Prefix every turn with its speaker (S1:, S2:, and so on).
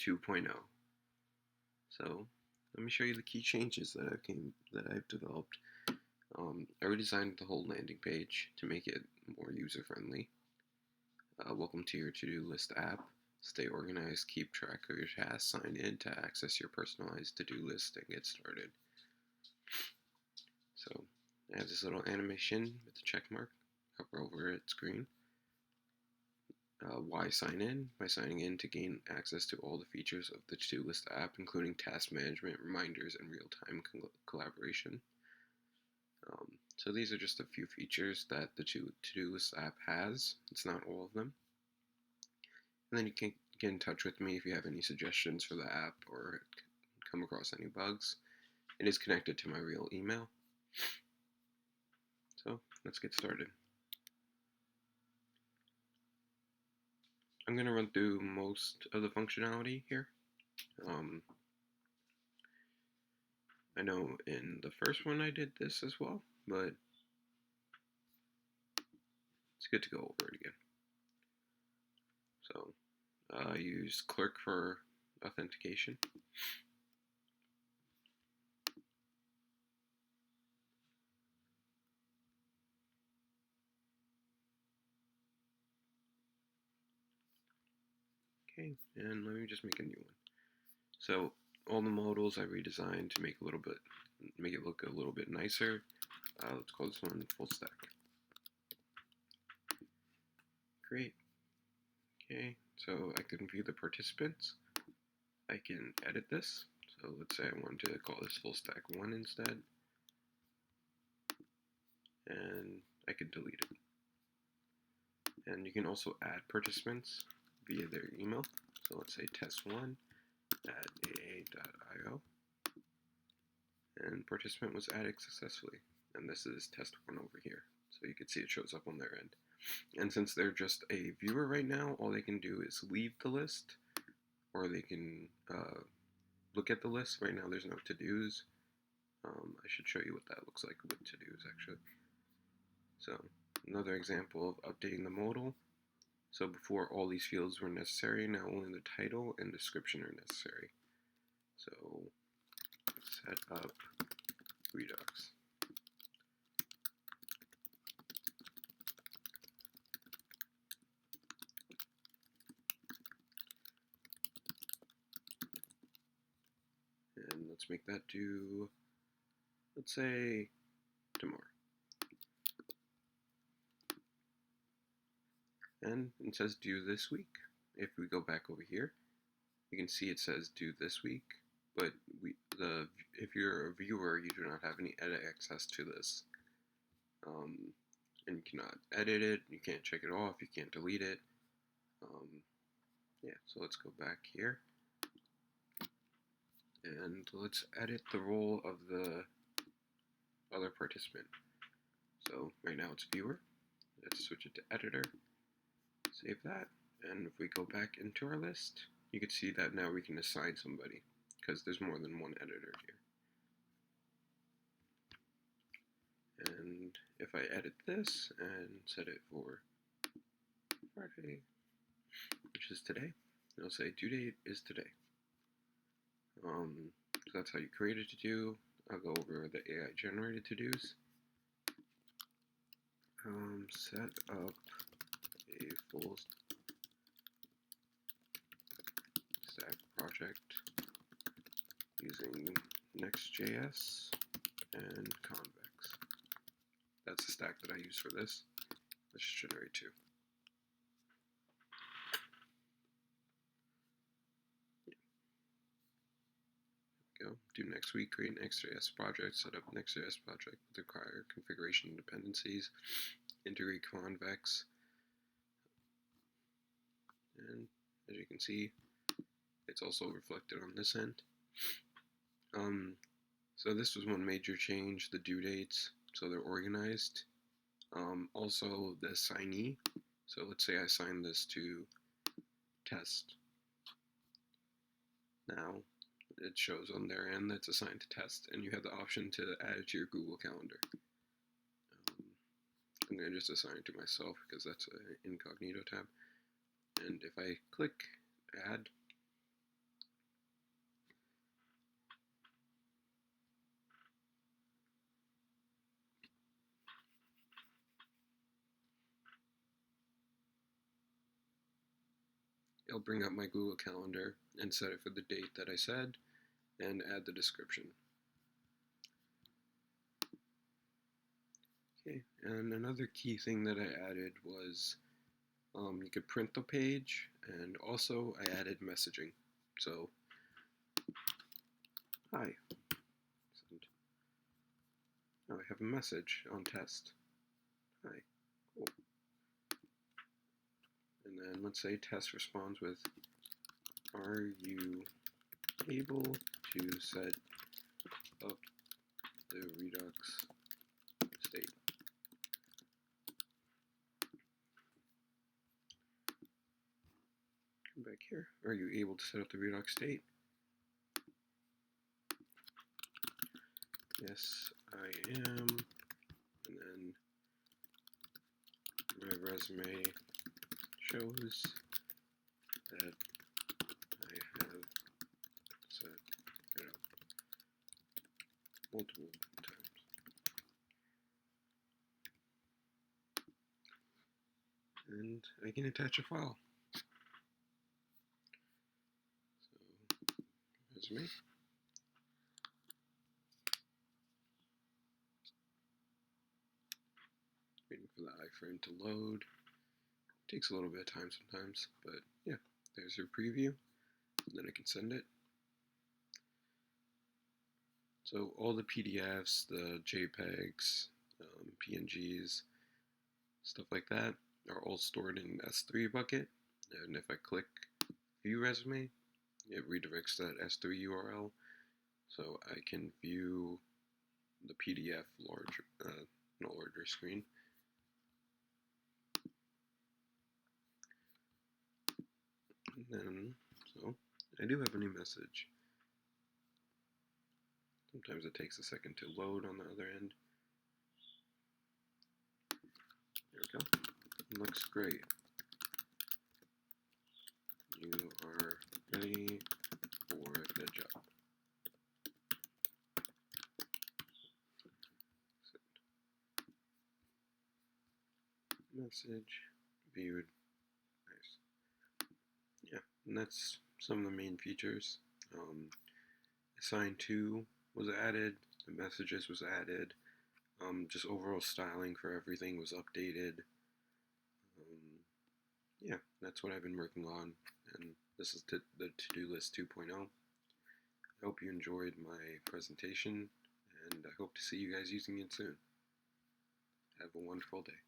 S1: 2.0. So let me show you the key changes that I've developed. I redesigned the whole landing page to make it more user friendly. Welcome to your to-do list app. Stay organized, keep track of your tasks, sign in to access your personalized to-do list and get started. So I have this little animation with the check mark. Hover over its screen. Why sign in? By signing in to gain access to all the features of the to-do list app, including task management, reminders, and real-time collaboration. So these are just a few features that the to-do list app has. It's not all of them. And then you can get in touch with me if you have any suggestions for the app or come across any bugs. It is connected to my real email. So let's get started. I'm going to run through most of the functionality here. I know in the first one I did this as well, but it's good to go over it again. So use Clerk for authentication. Okay, and let me just make a new one. So all the modals I redesigned to make it look a little bit nicer. Let's call this one full stack. Great. Okay, so I can view the participants. I can edit this. So let's say I want to call this full stack 1 instead. And I can delete it. And you can also add participants via their email. So let's say test1 at aa.io. And participant was added successfully. And this is test1 over here. So you can see it shows up on their end. And since they're just a viewer right now, all they can do is leave the list, or they can look at the list. Right now there's no to-dos. I should show you what that looks like with to-dos actually. So another example of updating the modal. So before all these fields were necessary, now only the title and description are necessary. So set up Redux. And let's make that do, let's say, tomorrow. And it says due this week. If we go back over here, you can see it says due this week, but if you're a viewer, you do not have any edit access to this. And you cannot edit it, you can't check it off, you can't delete it. Yeah, so let's go back here. And let's edit the role of the other participant. So right now it's viewer. Let's switch it to editor. Save that. And if we go back into our list, you can see that now we can assign somebody because there's more than one editor here. And if I edit this and set it for Friday, which is today, it'll say due date is today. So that's how you create a to-do. I'll go over the AI generated to-dos. Set up a full stack project using Next.js and Convex. That's the stack that I use for this. Let's just generate two. Go. Do next week, create Next.js project, set up Next.js project with required configuration dependencies, integrate Convex, and as you can see, it's also reflected on this end. So this was one major change, the due dates, so they're organized. Also the assignee, so let's say I assign this to test. Now it shows on their end that's assigned to test, and you have the option to add it to your Google Calendar. I'm going to just assign it to myself because that's an incognito tab. And if I click add, I'll bring up my Google Calendar and set it for the date that I said and add the description. Okay, and another key thing that I added was you could print the page, and also I added messaging. So, hi. Send. Now I have a message on test. Hi. Cool. And then let's say test responds with, are you able to set up the Redux state? Come back here. Are you able to set up the Redux state? Yes, I am. And then my resume shows that I have set it up multiple times. And I can attach a file. So, resume. Waiting for the iframe to load. Takes a little bit of time sometimes, but yeah, there's your preview. And then I can send it. So all the PDFs, the JPEGs, PNGs, stuff like that are all stored in S3 bucket. And if I click View Resume, it redirects that S3 URL, so I can view the PDF in a larger screen. And then, so I do have a new message. Sometimes it takes a second to load on the other end. There we go. It looks great. You are ready for the job. Message viewed. Nice. Yeah, and that's some of the main features. Assign to was added. The messages was added. Just overall styling for everything was updated. Yeah, that's what I've been working on, and this is the to-do list 2.0. I hope you enjoyed my presentation, and I hope to see you guys using it soon. Have a wonderful day.